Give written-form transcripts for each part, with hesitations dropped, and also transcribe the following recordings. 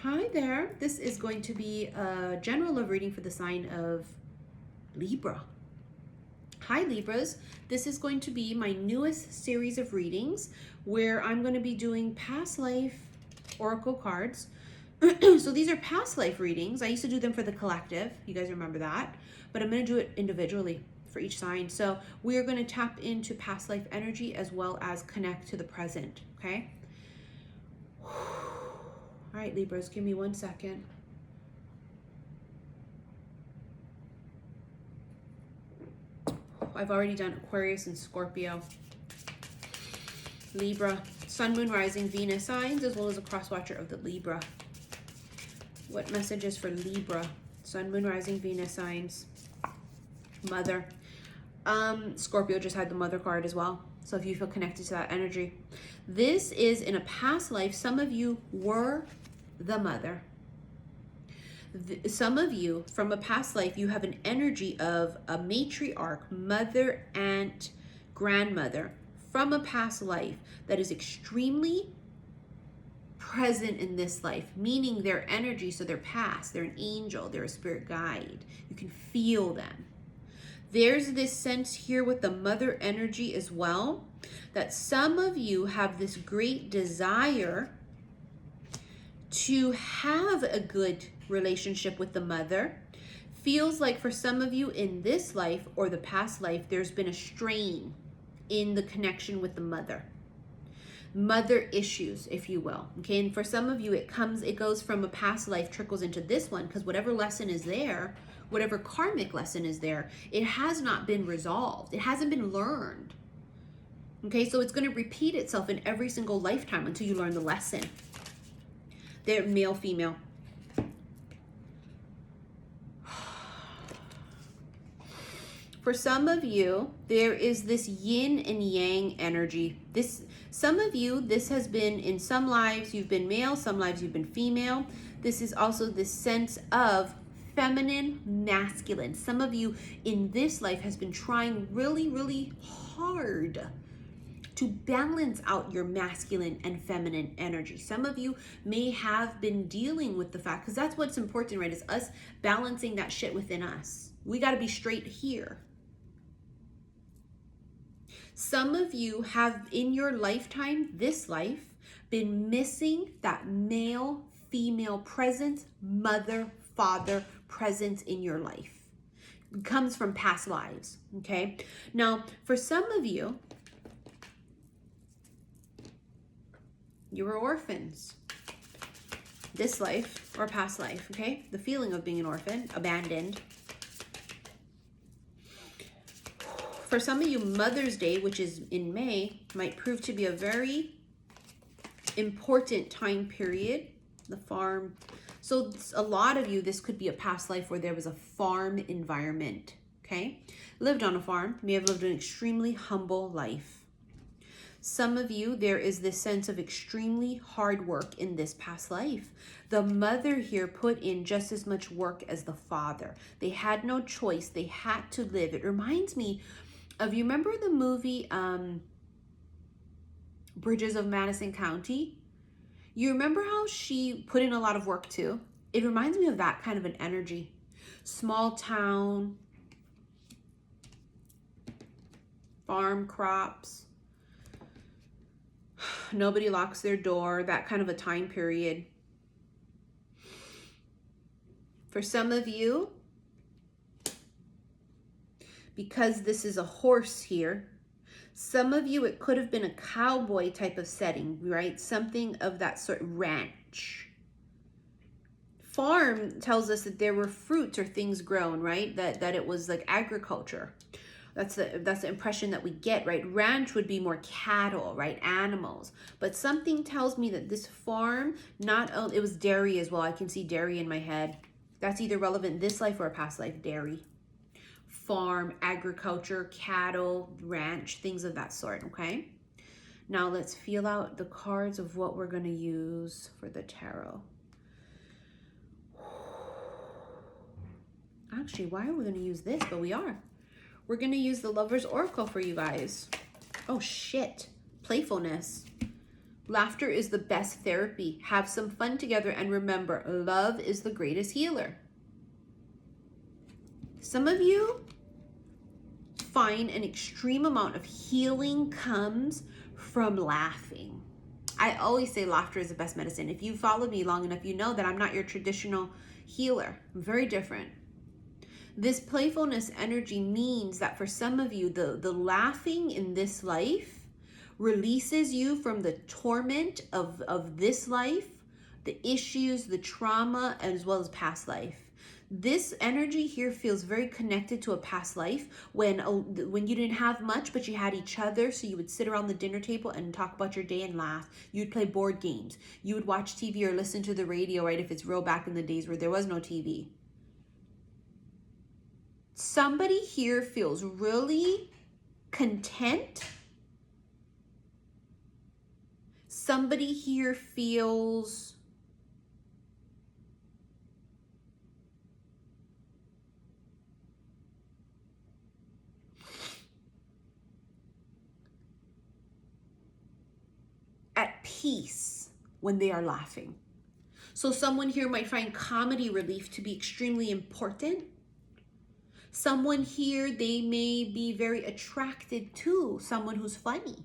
Hi there. This is going to be a general love reading for the sign of Libra. Hi Libras. This is going to be my newest series of readings where I'm going to be doing past life oracle cards. So these are past life readings. I used to do them for the collective. You guys remember that? But I'm going to do it individually for each sign. So we are going to tap into past life energy as well as connect to the present. Okay? All right, Libras, give me 1 second. I've already done Aquarius and Scorpio. Libra, Sun, Moon, Rising, Venus signs, as well as a cross-watcher of the Libra. What messages for Libra? Sun, Moon, Rising, Venus signs. Mother. Scorpio just had the Mother card as well. So if you feel connected to that energy. This is in a past life. Some of you were the mother. Some of you from a past life, you have an energy of a matriarch, mother, aunt, grandmother from a past life that is extremely present in this life, meaning their energy, so they're past, they're an angel, they're a spirit guide. You can feel them. There's this sense here with the mother energy as well, that some of you have this great desire to have a good relationship with the mother. Feels like for some of you in this life or the past life, there's been a strain in the connection with the mother. Mother issues, if you will. Okay, and for some of you, it goes from a past life, trickles into this one, because whatever lesson is there, whatever karmic lesson is there, it has not been resolved. It hasn't been learned. Okay, so it's going to repeat itself in every single lifetime until you learn the lesson. They're male, female. For some of you, there is this yin and yang energy. Some of you, this has been in some lives, you've been male, some lives you've been female. This is also this sense of feminine, masculine. Some of you in this life has been trying really, really hard to balance out your masculine and feminine energy. Some of you may have been dealing with the fact, because that's what's important, right? Is us balancing that shit within us. We got to be straight here. Some of you have in your lifetime, this life, been missing that male, female presence, mother, father presence in your life. It comes from past lives, okay? Now, for some of you, you were orphans. This life or past life, okay? The feeling of being an orphan, abandoned. For some of you, Mother's Day, which is in May, might prove to be a very important time period. The farm. So a lot of you, this could be a past life where there was a farm environment, okay? Lived on a farm, may have lived an extremely humble life. Some of you, there is this sense of extremely hard work in this past life. The mother here put in just as much work as the father. They had no choice. They had to live. It reminds me of, you remember the movie Bridges of Madison County? You remember how she put in a lot of work too? It reminds me of that kind of an energy. Small town, farm crops. Nobody locks their door, that kind of a time period. For some of you, because this is a horse here, some of you, it could have been a cowboy type of setting, right? Something of that sort, ranch. Farm tells us that there were fruits or things grown, right? That it was like agriculture. That's the impression that we get, right? Ranch would be more cattle, right? Animals. But something tells me that this farm, it was dairy as well. I can see dairy in my head. That's either relevant this life or a past life, dairy. Farm, agriculture, cattle, ranch, things of that sort, okay? Now let's feel out the cards of what we're going to use for the tarot. Actually, why are we going to use this? But we are. We're going to use the Lover's Oracle for you guys. Oh, shit. Playfulness. Laughter is the best therapy. Have some fun together, and remember, love is the greatest healer. Some of you find an extreme amount of healing comes from laughing. I always say laughter is the best medicine. If you followed me long enough, you know that I'm not your traditional healer. I'm very different. This playfulness energy means that for some of you, the laughing in this life releases you from the torment of this life, the issues, the trauma, as well as past life. This energy here feels very connected to a past life when you didn't have much, but you had each other. So you would sit around the dinner table and talk about your day and laugh. You'd play board games. You would watch TV or listen to the radio, right? If it's real back in the days where there was no TV. Somebody here feels really content. Somebody here feels at peace when they are laughing. So someone here might find comedy relief to be extremely important. Someone here, they may be very attracted to someone who's funny.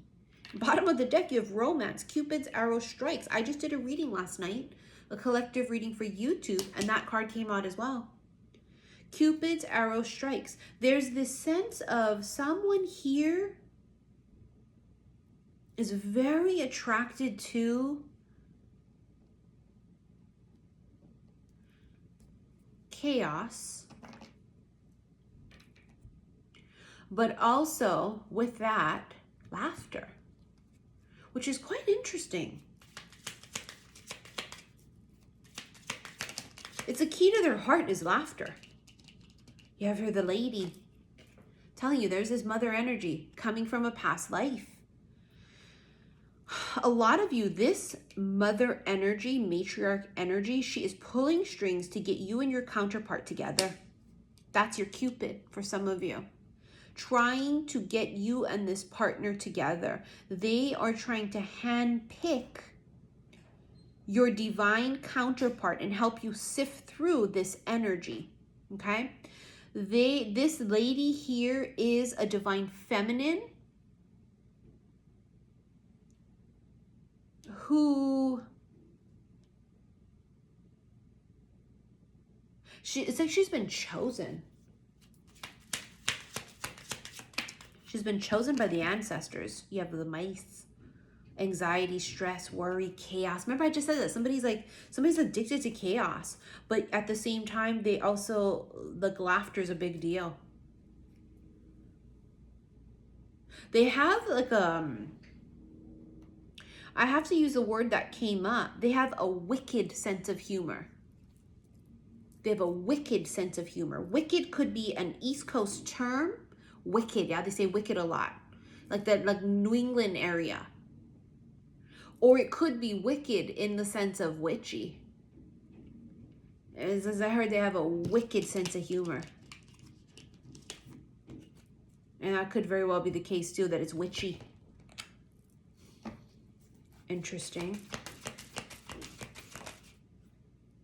Bottom of the deck, you have romance, Cupid's arrow strikes. I just did a reading last night, a collective reading for YouTube, and that card came out as well. Cupid's arrow strikes. There's this sense of someone here is very attracted to chaos, but also with that, laughter, which is quite interesting. It's a key to their heart is laughter. You ever heard the lady telling you there's this mother energy coming from a past life? A lot of you, this mother energy, matriarch energy, she is pulling strings to get you and your counterpart together. That's your Cupid for some of you. Trying to get you and this partner together. They are trying to handpick your divine counterpart and help you sift through this energy, okay? This lady here is a divine feminine who it's like she's been chosen. She's been chosen by the ancestors. You have the mice, anxiety, stress, worry, chaos. Remember I just said that somebody's addicted to chaos, but at the same time, they also, like, laughter is a big deal. They have like I have to use a word that came up. They have a wicked sense of humor. They have a wicked sense of humor. Wicked could be an East Coast term. Wicked, yeah, they say wicked a lot. Like that, like New England area. Or it could be wicked in the sense of witchy. As I heard, they have a wicked sense of humor. And that could very well be the case too, that it's witchy. Interesting.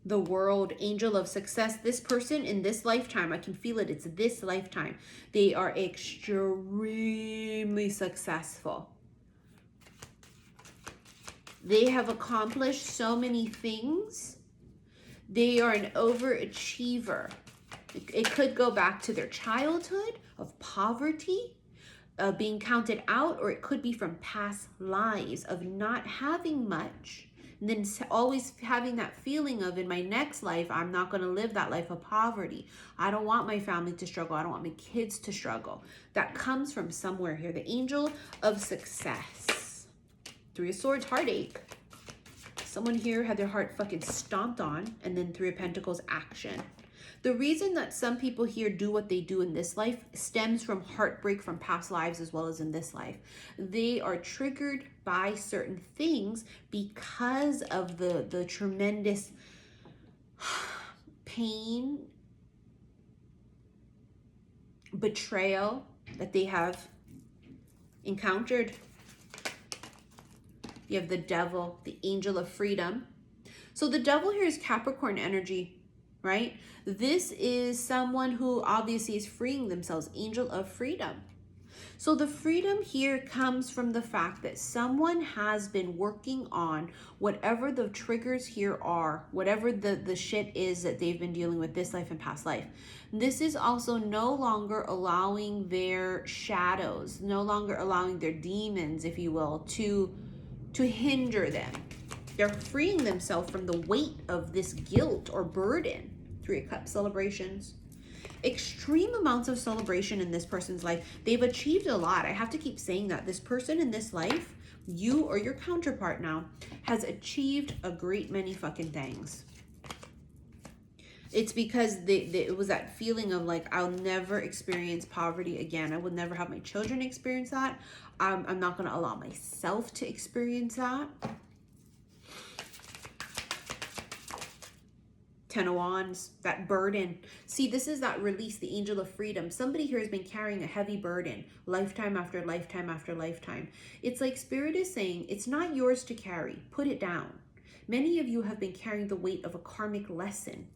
The World, Angel of Success. This person in this lifetime, I can feel it, it's this lifetime. They are extremely successful. They have accomplished so many things. They are an overachiever. It could go back to their childhood of poverty, being counted out, or it could be from past lives of not having much. And then always having that feeling of, in my next life, I'm not going to live that life of poverty. I don't want my family to struggle. I don't want my kids to struggle. That comes from somewhere here. The Angel of Success. Three of Swords, heartache. Someone here had their heart fucking stomped on. And then Three of Pentacles, action. The reason that some people here do what they do in this life stems from heartbreak from past lives as well as in this life. They are triggered by certain things because of the tremendous pain, betrayal that they have encountered. You have the Devil, the Angel of Freedom. So the Devil here is Capricorn energy, right? This is someone who obviously is freeing themselves, Angel of Freedom. So the freedom here comes from the fact that someone has been working on whatever the triggers here are, whatever the shit is that they've been dealing with this life and past life. This is also no longer allowing their shadows, no longer allowing their demons, if you will, to hinder them. They're freeing themselves from the weight of this guilt or burden. 3 of Cups celebrations. Extreme amounts of celebration in this person's life. They've achieved a lot. I have to keep saying that. This person in this life, you or your counterpart now, has achieved a great many fucking things. It's because it was that feeling of like, I'll never experience poverty again. I will never have my children experience that. I'm not going to allow myself to experience that. 10 of Wands, that burden. See, this is that release, the Angel of Freedom. Somebody here has been carrying a heavy burden, lifetime after lifetime after lifetime. It's like Spirit is saying, it's not yours to carry. Put it down. Many of you have been carrying the weight of a karmic lesson.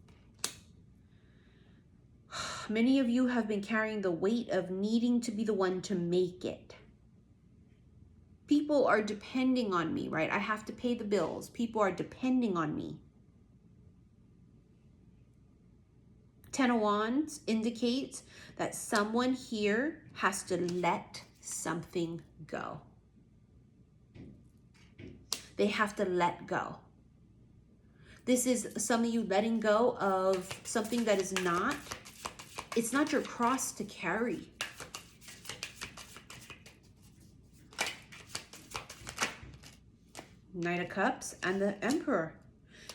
Many of you have been carrying the weight of needing to be the one to make it. People are depending on me, right? I have to pay the bills. People are depending on me. 10 of Wands indicates that someone here has to let something go. They have to let go. This is some of you letting go of something that is not, it's not your cross to carry. Knight of Cups and the Emperor.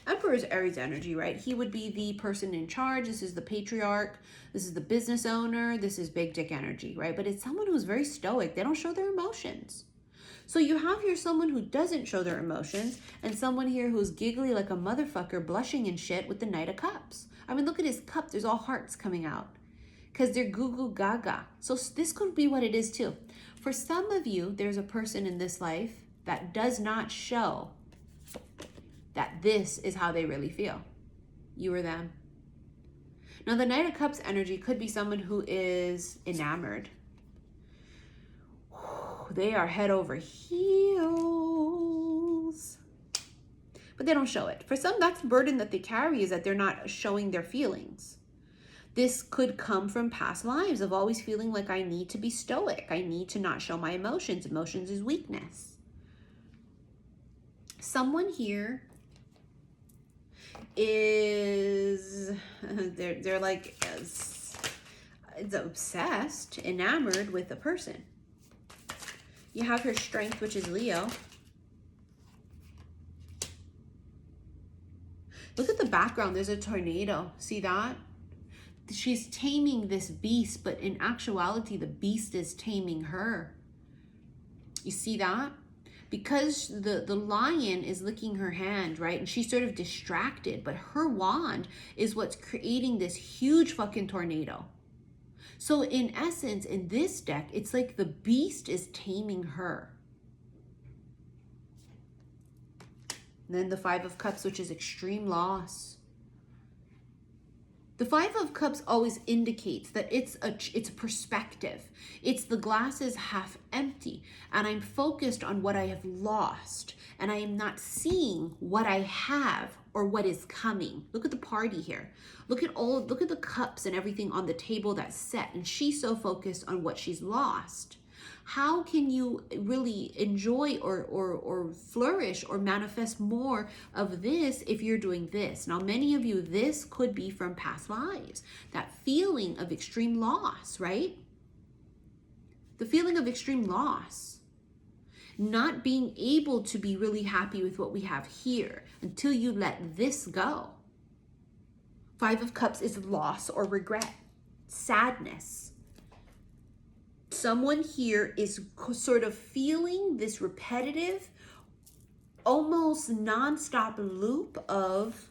Emperor is Aries energy, right? He would be the person in charge. This is the patriarch. This is the business owner. This is big dick energy, right? But it's someone who's very stoic. They don't show their emotions. So you have here someone who doesn't show their emotions and someone here who's giggly like a motherfucker, blushing and shit with the Knight of Cups. I mean, look at his cup. There's all hearts coming out because they're goo goo gaga. So this could be what it is too. For some of you, there's a person in this life that does not show that this is how they really feel. You or them. Now, the Knight of Cups energy could be someone who is enamored. They are head over heels. But they don't show it. For some, that's the burden that they carry, is that they're not showing their feelings. This could come from past lives of always feeling like I need to be stoic. I need to not show my emotions. Emotions is weakness. Someone here is, they're like it's obsessed, enamored with a person. You have her Strength, which is Leo. Look at the background. There's a tornado. See that? She's taming this beast, but in actuality, the beast is taming her. You see that? Because the lion is licking her hand, right? And she's sort of distracted, but her wand is what's creating this huge fucking tornado. So in essence, in this deck, it's like the beast is taming her. And then the 5 of Cups, which is extreme loss. The 5 of Cups always indicates that it's a perspective. It's the glass is half empty, and I'm focused on what I have lost, and I am not seeing what I have or what is coming. Look at the party here. Look at the cups and everything on the table that's set, and she's so focused on what she's lost. How can you really enjoy or flourish or manifest more of this if you're doing this? Now, many of you, this could be from past lives. That feeling of extreme loss, right? The feeling of extreme loss. Not being able to be really happy with what we have here until you let this go. 5 of Cups is loss or regret, sadness. Someone here is sort of feeling this repetitive, almost nonstop loop of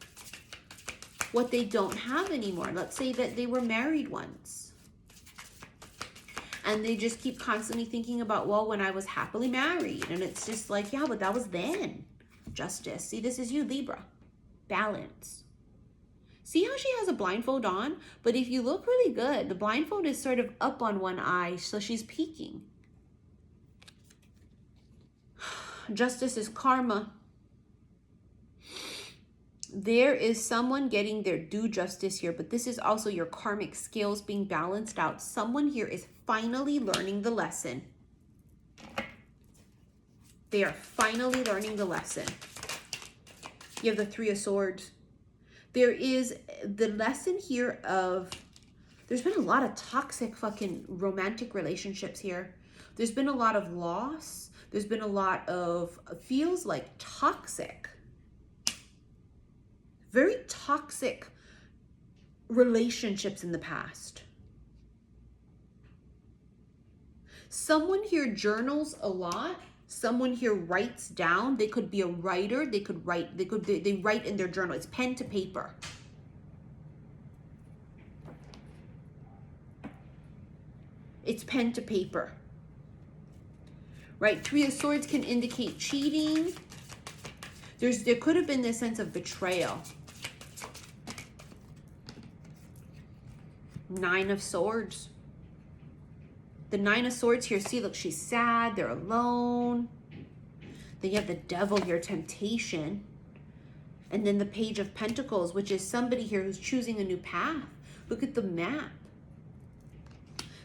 what they don't have anymore. Let's say that they were married once. And they just keep constantly thinking about, well, when I was happily married. And it's just like, yeah, but that was then. Justice. See, this is you, Libra. Balance. See how she has a blindfold on? But if you look really good, the blindfold is sort of up on one eye, so she's peeking. Justice is karma. There is someone getting their due justice here, but this is also your karmic scales being balanced out. Someone here is finally learning the lesson. They are finally learning the lesson. You have the Three of Swords. There is the lesson here of, there's been a lot of toxic fucking romantic relationships here. There's been a lot of loss. There's been a lot of, feels like toxic, very toxic relationships in the past. Someone here journals a lot. Someone here writes down. They could be a writer. They could write. They write in their journal. It's pen to paper. It's pen to paper. Right? Three of Swords can indicate cheating. There could have been this sense of betrayal. Nine of Swords. The Nine of Swords here, see, look, she's sad, they're alone. Then you have the Devil here, temptation. And then the Page of Pentacles, which is somebody here who's choosing a new path. Look at the map.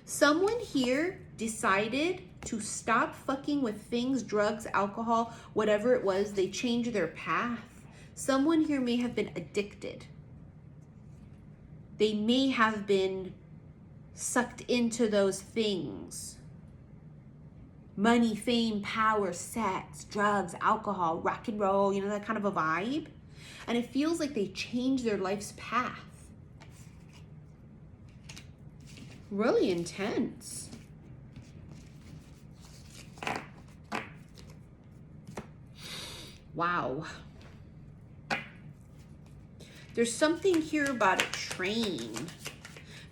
Someone here decided to stop fucking with things, drugs, alcohol, whatever it was. They changed their path. Someone here may have been addicted. They may have been sucked into those things. Money, fame, power, sex, drugs, alcohol, rock and roll, you know, that kind of a vibe. And it feels like they changed their life's path. Really intense. Wow. There's something here about a train,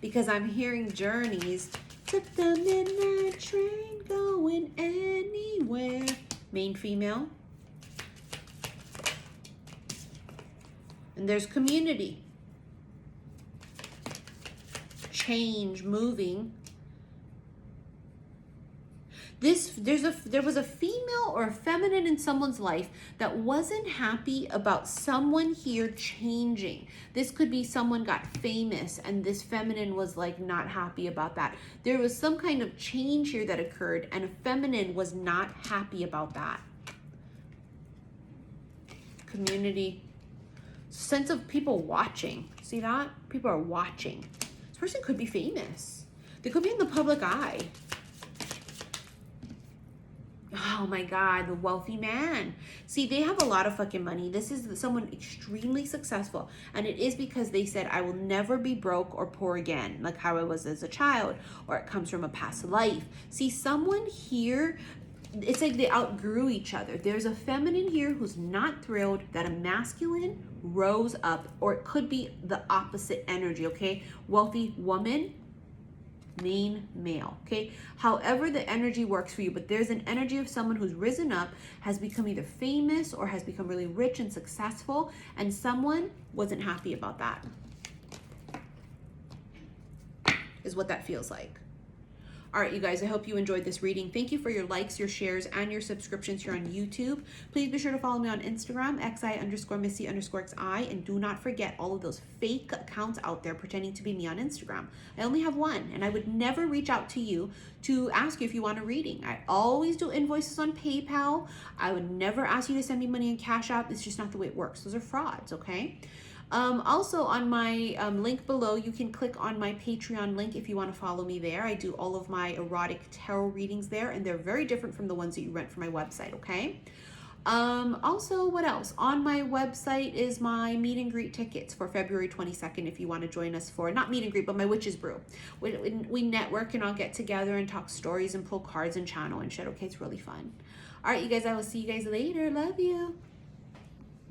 because I'm hearing journeys. Took the midnight train going anywhere. Main female. And there's community. Change, moving. There was a female or a feminine in someone's life that wasn't happy about someone here changing. This could be someone got famous and this feminine was like not happy about that. There was some kind of change here that occurred and a feminine was not happy about that. Community. Sense of people watching. See that? People are watching. This person could be famous. They could be in the public eye. Oh my God, the wealthy man. See, they have a lot of fucking money. This is someone extremely successful. And it is because they said, I will never be broke or poor again, like how I was as a child, or it comes from a past life. See, someone here, it's like they outgrew each other. There's a feminine here who's not thrilled that a masculine rose up, or it could be the opposite energy, okay? Wealthy woman, main male, okay? However the energy works for you, but there's an energy of someone who's risen up, has become either famous or has become really rich and successful, and someone wasn't happy about that, is what that feels like. All right, you guys, I hope you enjoyed this reading. Thank you for your likes, your shares, and your subscriptions here on YouTube. Please be sure to follow me on Instagram, xi_missy_xi, and do not forget all of those fake accounts out there pretending to be me on Instagram. I only have one, and I would never reach out to you to ask you if you want a reading. I always do invoices on PayPal. I would never ask you to send me money in Cash App. It's just not the way it works. Those are frauds, okay? Also on my link below, you can click on my Patreon link if you want to follow me there. I do all of my erotic tarot readings there, and they're very different from the ones that you rent from my website, okay? Also, what else? On my website is my meet and greet tickets for February 22nd if you want to join us for, not meet and greet, but my Witch's Brew. We network and I'll get together and talk stories and pull cards and channel and shit, okay? It's really fun. All right, you guys, I will see you guys later. Love you.